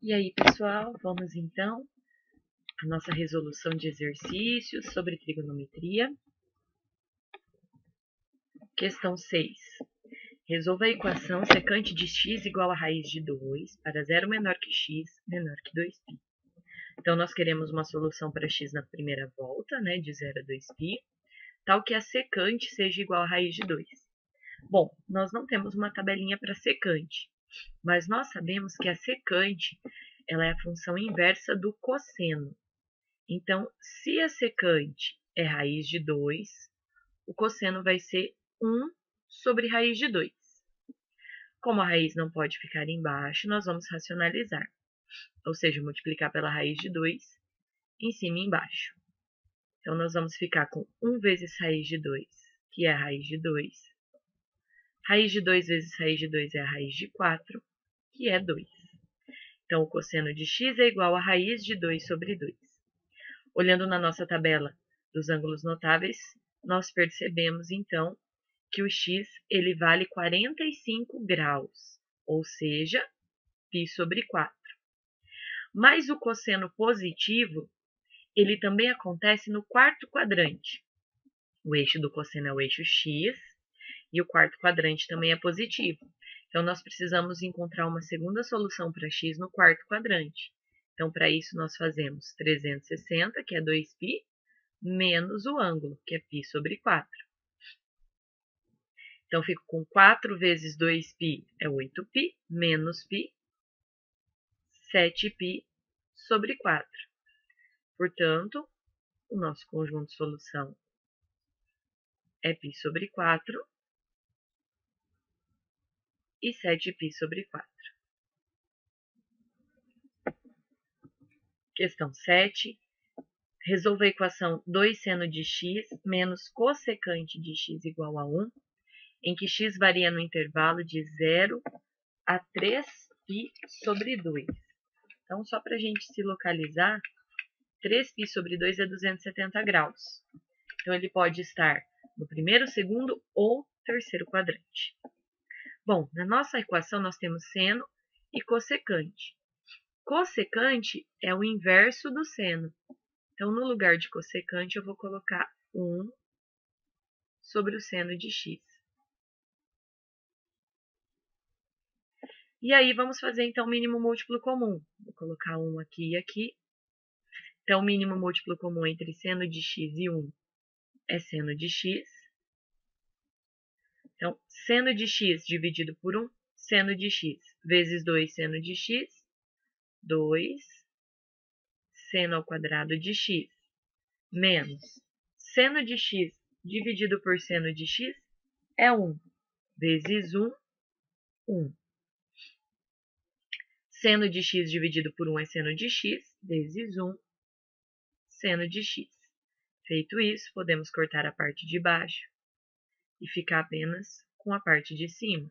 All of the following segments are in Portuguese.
E aí, pessoal, vamos então à nossa resolução de exercícios sobre trigonometria. Questão 6. Resolva a equação secante de x igual a raiz de 2 para 0 menor que x menor que 2π. Então, nós queremos uma solução para x na primeira volta, né, de 0 a 2π, tal que a secante seja igual a raiz de 2. Bom, nós não temos uma tabelinha para secante, mas nós sabemos que a secante ela é a função inversa do cosseno. Então, se a secante é raiz de 2, o cosseno vai ser 1 sobre raiz de 2. Como a raiz não pode ficar embaixo, nós vamos racionalizar, ou seja, multiplicar pela raiz de 2 em cima e embaixo. Então, nós vamos ficar com 1 vezes raiz de 2, que é a raiz de 2. Raiz de 2 vezes raiz de 2 é a raiz de 4, que é 2. Então, o cosseno de x é igual a raiz de 2 sobre 2. Olhando na nossa tabela dos ângulos notáveis, nós percebemos, então, que o x ele vale 45 graus, ou seja, π sobre 4. Mas o cosseno positivo, ele também acontece no quarto quadrante. O eixo do cosseno é o eixo x, e o quarto quadrante também é positivo. Então, nós precisamos encontrar uma segunda solução para x no quarto quadrante. Então, para isso, nós fazemos 360, que é 2π, menos o ângulo, que é π sobre 4. Então, fico com 4 vezes 2π é 8π, menos π, 7π sobre 4. Portanto, o nosso conjunto de solução é π sobre 4 e 7π sobre 4. Questão 7. Resolva a equação 2 seno de x menos cossecante de x igual a 1, em que x varia no intervalo de 0 a 3π sobre 2. Então, só para a gente se localizar, 3π sobre 2 é 270 graus. Então, ele pode estar no primeiro, segundo ou terceiro quadrante. Bom, na nossa equação nós temos seno e cossecante. Cossecante é o inverso do seno. Então, no lugar de cossecante, eu vou colocar 1 sobre o seno de x. E aí, vamos fazer, então, o mínimo múltiplo comum. Vou colocar 1 aqui e aqui. Então, o mínimo múltiplo comum entre seno de x e 1 é seno de x. Então, seno de x dividido por 1, seno de x, vezes 2 seno de x, 2 seno ao quadrado de x, menos seno de x dividido por seno de x é 1, vezes 1, 1. Seno de x dividido por 1 é seno de x, vezes 1, seno de x. Feito isso, podemos cortar a parte de baixo e ficar apenas com a parte de cima.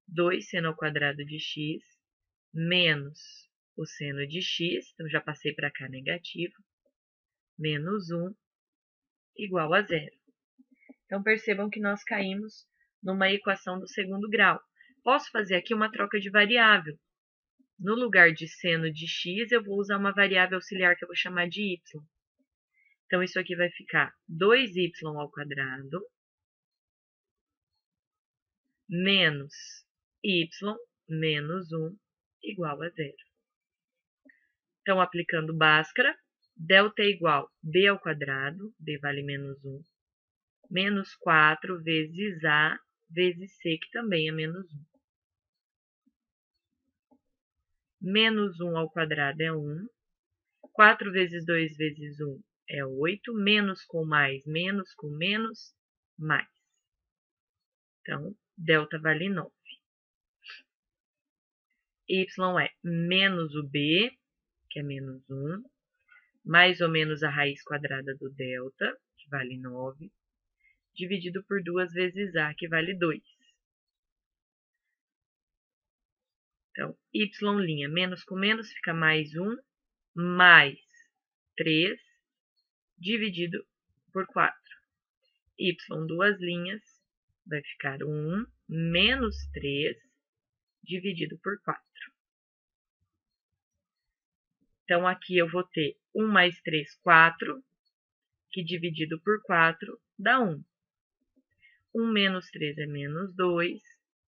2 seno ao quadrado de x, menos o seno de x, então já passei para cá negativo, menos 1, igual a 0. Então, percebam que nós caímos numa equação do segundo grau. Posso fazer aqui uma troca de variável. No lugar de seno de x, eu vou usar uma variável auxiliar que eu vou chamar de y. Então, isso aqui vai ficar 2y ao quadrado menos y menos 1 igual a 0. Então, aplicando Bhaskara, delta é igual b ao quadrado, b vale menos 1, menos 4 vezes a vezes c, que também é menos 1. Menos 1 ao quadrado é 1, 4 vezes 2 vezes 1 é 8, menos com mais, mais. Então, delta vale 9. Y é menos o b, que é menos 1, mais ou menos a raiz quadrada do delta, que vale 9, dividido por 2 vezes a, que vale 2. Então, y', menos com menos, fica mais 1, mais 3, dividido por 4. Y, 2 linhas, vai ficar 1 menos 3, dividido por 4. Então, aqui eu vou ter 1 mais 3, 4, que dividido por 4 dá 1. 1 menos 3 é menos 2,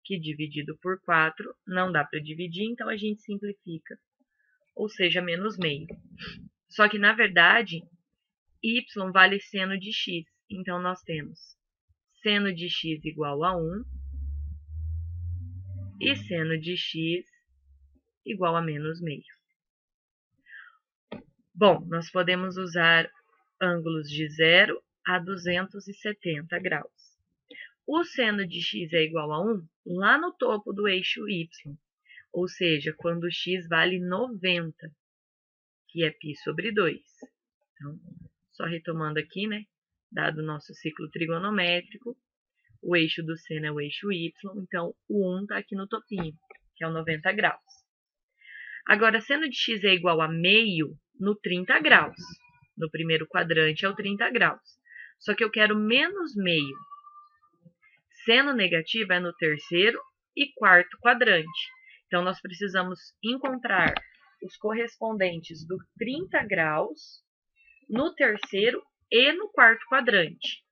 que dividido por 4 não dá para dividir, então a gente simplifica, ou seja, menos meio. Só que, na verdade, y vale seno de x. Então, nós temos seno de x igual a 1 e seno de x igual a menos meio. Bom, nós podemos usar ângulos de 0 a 270 graus. O seno de x é igual a 1 lá no topo do eixo y, ou seja, quando x vale 90, que é π sobre 2. Então, só retomando aqui, né? Dado o nosso ciclo trigonométrico, o eixo do seno é o eixo y, então o 1 está aqui no topinho, que é o 90 graus. Agora, seno de x é igual a meio no 30 graus. No primeiro quadrante é o 30 graus. Só que eu quero menos meio. Seno negativo é no terceiro e quarto quadrante. Então, nós precisamos encontrar os correspondentes do 30 graus no terceiro e no quarto quadrante.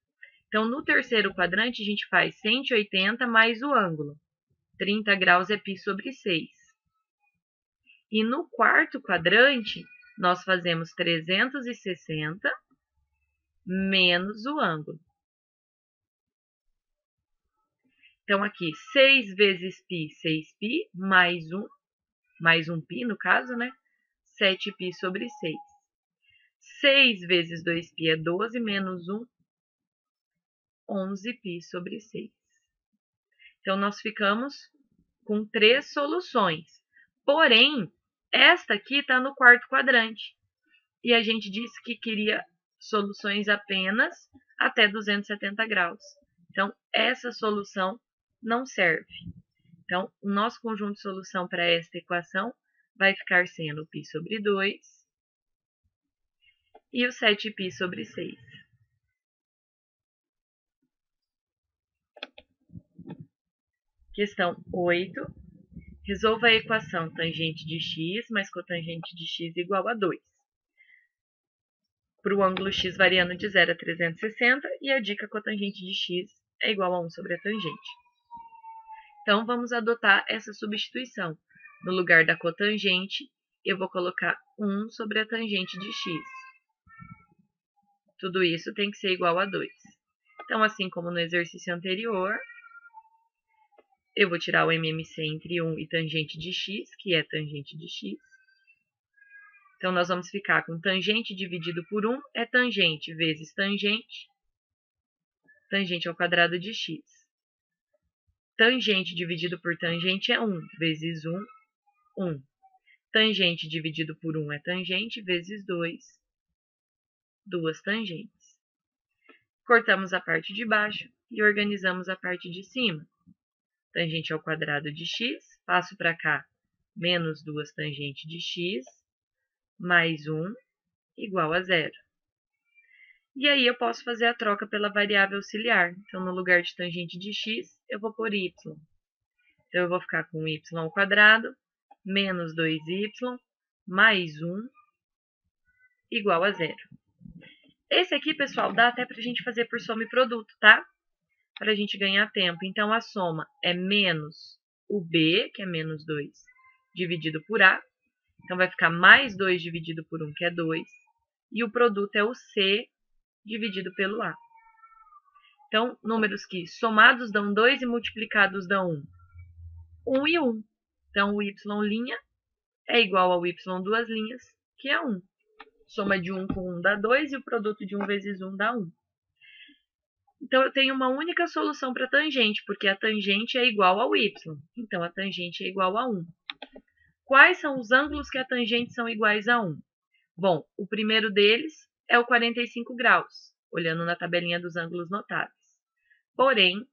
Então, no terceiro quadrante, a gente faz 180 mais o ângulo. 30 graus é π sobre 6. E no quarto quadrante, nós fazemos 360 menos o ângulo. Então, aqui, 6 vezes π, 6π, mais 1π no caso, né? 7π sobre 6. 6 vezes 2π é 12, menos 1, 11π sobre 6. Então, nós ficamos com 3 soluções. Porém, esta aqui está no quarto quadrante. E a gente disse que queria soluções apenas até 270 graus. Então, essa solução não serve. Então, o nosso conjunto de solução para esta equação vai ficar sendo π sobre 2 e o 7π sobre 6. Questão 8. Resolva a equação tangente de x mais cotangente de x igual a 2. Para o ângulo x variando de 0 a 360 e a dica cotangente de x é igual a 1 sobre a tangente. Então, vamos adotar essa substituição. No lugar da cotangente, eu vou colocar 1 sobre a tangente de x. Tudo isso tem que ser igual a 2. Então, assim como no exercício anterior, eu vou tirar o MMC entre 1 e tangente de x, que é tangente de x. Então, nós vamos ficar com tangente dividido por 1 é tangente vezes tangente. Tangente ao quadrado de x. Tangente dividido por tangente é 1 vezes 1, 1. Tangente dividido por 1 é tangente vezes 2, 2 tangentes. Cortamos a parte de baixo e organizamos a parte de cima. Tangente ao quadrado de x, passo para cá, menos 2 tangente de x, mais 1, igual a 0. E aí eu posso fazer a troca pela variável auxiliar. Então, no lugar de tangente de x, eu vou pôr y. Então, eu vou ficar com y ao quadrado, menos 2y, mais 1, igual a 0. Esse aqui, pessoal, dá até para a gente fazer por soma e produto, tá? Para a gente ganhar tempo. Então, a soma é menos o b, que é menos 2, dividido por a. Então, vai ficar mais 2 dividido por 1, que é 2. E o produto é o c dividido pelo a. Então, números que somados dão 2 e multiplicados dão 1. 1 e 1. Então, o y' é igual ao y duas linhas, que é 1. Soma de 1 com 1 dá 2 e o produto de 1 vezes 1 dá 1. Então, eu tenho uma única solução para a tangente, porque a tangente é igual ao y. Então, a tangente é igual a 1. Quais são os ângulos que a tangente são iguais a 1? Bom, o primeiro deles é o 45 graus, olhando na tabelinha dos ângulos notáveis. Porém,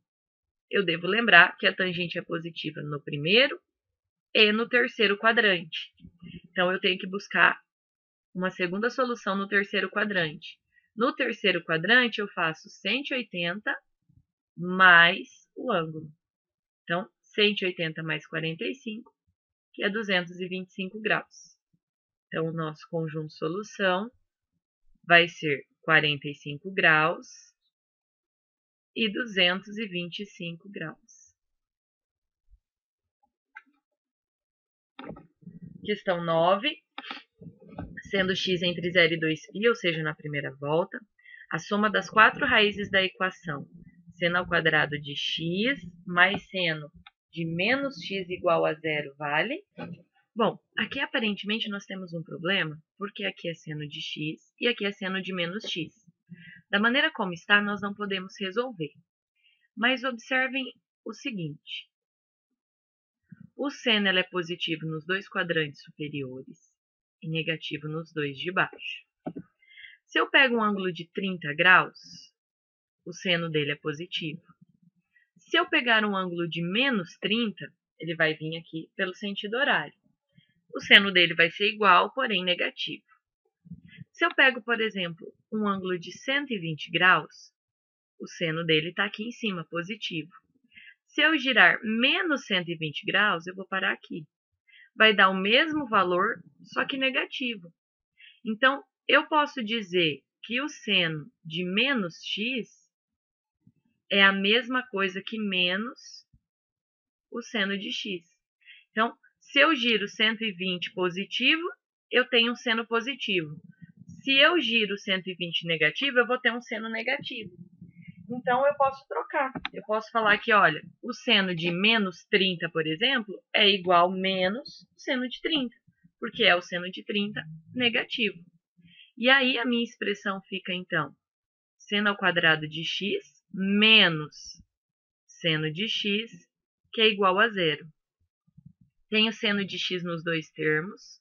eu devo lembrar que a tangente é positiva no primeiro e no terceiro quadrante. Então, eu tenho que buscar uma segunda solução no terceiro quadrante. No terceiro quadrante, eu faço 180 mais o ângulo. Então, 180 mais 45, que é 225 graus. Então, o nosso conjunto solução vai ser 45 graus e 225 graus. Questão 9. Sendo x entre 0 e 2π, ou seja, na primeira volta, a soma das 4 raízes da equação seno ao quadrado de x mais seno de menos x igual a 0 vale? Bom, aqui aparentemente nós temos um problema, porque aqui é seno de x e aqui é seno de menos x. Da maneira como está, nós não podemos resolver. Mas observem o seguinte. O seno é positivo nos dois quadrantes superiores e negativo nos dois de baixo. Se eu pego um ângulo de 30 graus, o seno dele é positivo. Se eu pegar um ângulo de menos 30, ele vai vir aqui pelo sentido horário. O seno dele vai ser igual, porém negativo. Se eu pego, por exemplo, um ângulo de 120 graus, o seno dele está aqui em cima, positivo. Se eu girar menos 120 graus, eu vou parar aqui. Vai dar o mesmo valor, só que negativo. Então, eu posso dizer que o seno de menos x é a mesma coisa que menos o seno de x. Então, se eu giro 120 positivo, eu tenho um seno positivo. Se eu giro 120 negativo, eu vou ter um seno negativo. Então, eu posso trocar. Eu posso falar que, olha, o seno de menos 30, por exemplo, é igual a menos o seno de 30, porque é o seno de 30 negativo. E aí, a minha expressão fica, então, seno ao quadrado de x menos seno de x, que é igual a 0. Tenho seno de x nos dois termos,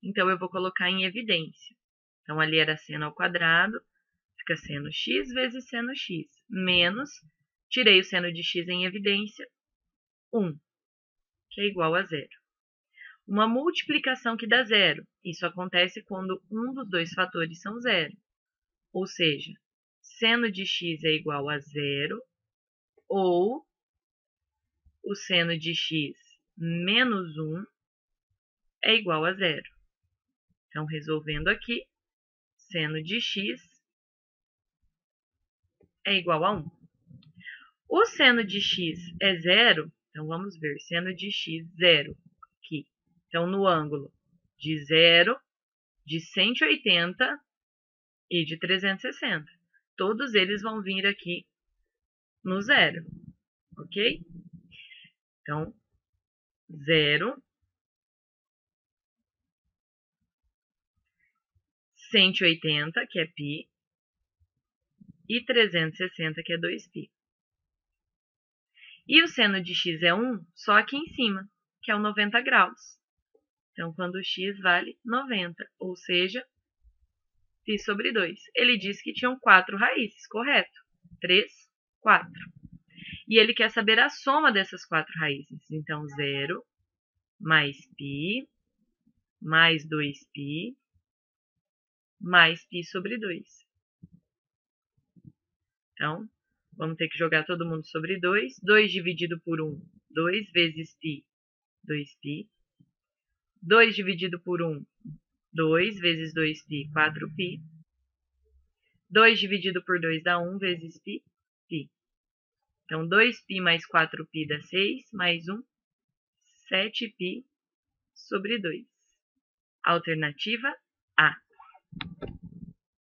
então eu vou colocar em evidência. Então, ali era seno ao quadrado, fica seno x vezes seno x, menos, tirei o seno de x em evidência, 1, que é igual a 0. Uma multiplicação que dá 0. Isso acontece quando um dos dois fatores são 0. Ou seja, seno de x é igual a 0, ou o seno de x menos 1 é igual a 0. Então, resolvendo aqui, seno de x é igual a 1. O seno de x é 0, então vamos ver, seno de x, 0, aqui. Então, no ângulo de 0, de 180 e de 360. Todos eles vão vir aqui no 0, ok? Então, 0, 180, que é π, e 360, que é 2π. E o seno de x é 1 só aqui em cima, que é o 90 graus. Então, quando o x vale 90, ou seja, π sobre 2. Ele disse que tinham 4 raízes, correto? 3, 4. E ele quer saber a soma dessas 4 raízes. Então, 0 mais π, mais 2π, mais π sobre 2. Então, vamos ter que jogar todo mundo sobre 2. 2 dividido por 1, 2 vezes π, 2π. 2 dividido por 1, 2 vezes 2π, 4π. 2 dividido por 2 dá 1 vezes π, π. Então, 2π mais 4π dá 6, mais 1, 7π sobre 2. Alternativa A.